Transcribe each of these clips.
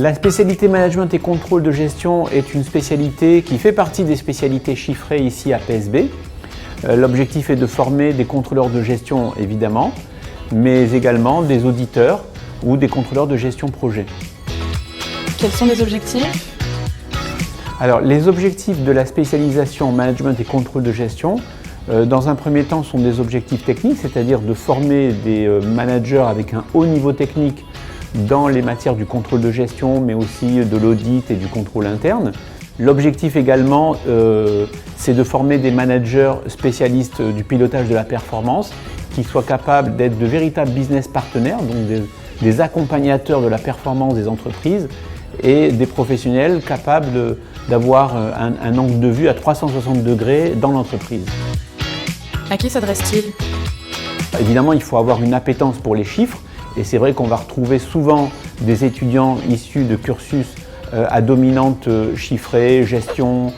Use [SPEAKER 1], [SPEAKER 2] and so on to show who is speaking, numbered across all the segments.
[SPEAKER 1] La spécialité management et contrôle de gestion est une spécialité qui fait partie des spécialités chiffrées ici à PSB. L'objectif est de former des contrôleurs de gestion évidemment, mais également des auditeurs ou des contrôleurs de gestion projet.
[SPEAKER 2] Quels sont les objectifs ?
[SPEAKER 1] Alors, les objectifs de la spécialisation management et contrôle de gestion, dans un premier temps, sont des objectifs techniques, c'est-à-dire de former des managers avec un haut niveau technique dans les matières du contrôle de gestion, mais aussi de l'audit et du contrôle interne. L'objectif également, c'est de former des managers spécialistes du pilotage de la performance qui soient capables d'être de véritables business partenaires, donc des accompagnateurs de la performance des entreprises et des professionnels capables d'avoir un angle de vue à 360 degrés dans l'entreprise.
[SPEAKER 2] À qui s'adresse-t-il ?
[SPEAKER 1] Évidemment, il faut avoir une appétence pour les chiffres et c'est vrai qu'on va retrouver souvent des étudiants issus de cursus à dominante chiffrée, gestion,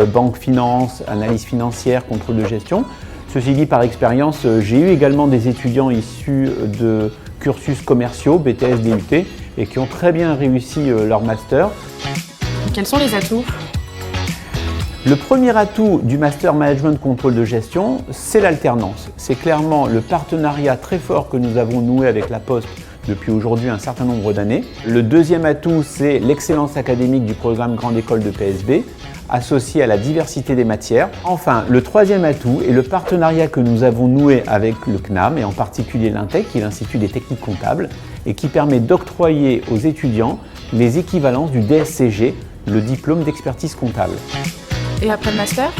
[SPEAKER 1] banque finance, analyse financière, contrôle de gestion. Ceci dit, par expérience, j'ai eu également des étudiants issus de cursus commerciaux, BTS, DUT, et qui ont très bien réussi leur master.
[SPEAKER 2] Quels sont les atouts ?
[SPEAKER 1] Le premier atout du Master Management Contrôle de Gestion, c'est l'alternance. C'est clairement le partenariat très fort que nous avons noué avec la Poste depuis aujourd'hui un certain nombre d'années. Le deuxième atout, c'est l'excellence académique du programme Grande École de PSB, associé à la diversité des matières. Enfin, le troisième atout est le partenariat que nous avons noué avec le CNAM et en particulier l'INTEC, qui est l'Institut des techniques comptables, et qui permet d'octroyer aux étudiants les équivalences du DSCG, le diplôme d'expertise comptable.
[SPEAKER 2] Et après le master ?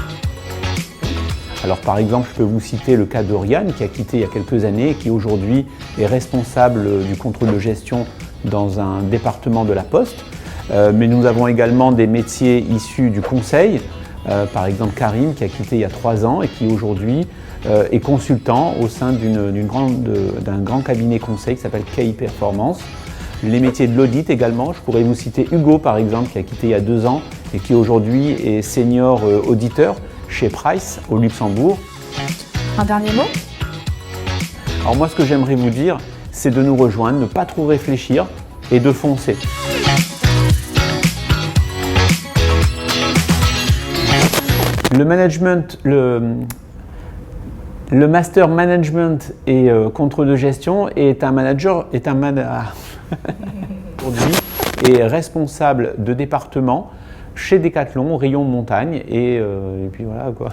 [SPEAKER 1] Alors par exemple, je peux vous citer le cas d'Oriane qui a quitté il y a quelques années et qui aujourd'hui est responsable du contrôle de gestion dans un département de la Poste. Mais nous avons également des métiers issus du conseil, par exemple Karim qui a quitté il y a 3 ans et qui aujourd'hui est consultant au sein d'un grand cabinet conseil qui s'appelle KI Performance. Les métiers de l'audit également, je pourrais vous citer Hugo par exemple qui a quitté il y a 2 ans et qui aujourd'hui est senior auditeur chez Price au Luxembourg.
[SPEAKER 2] Un dernier mot ?
[SPEAKER 1] Alors moi ce que j'aimerais vous dire, c'est de nous rejoindre, ne pas trop réfléchir et de foncer. Le management, le master management et contrôle de gestion est aujourd'hui est responsable de département chez Decathlon, rayon montagne et puis voilà quoi.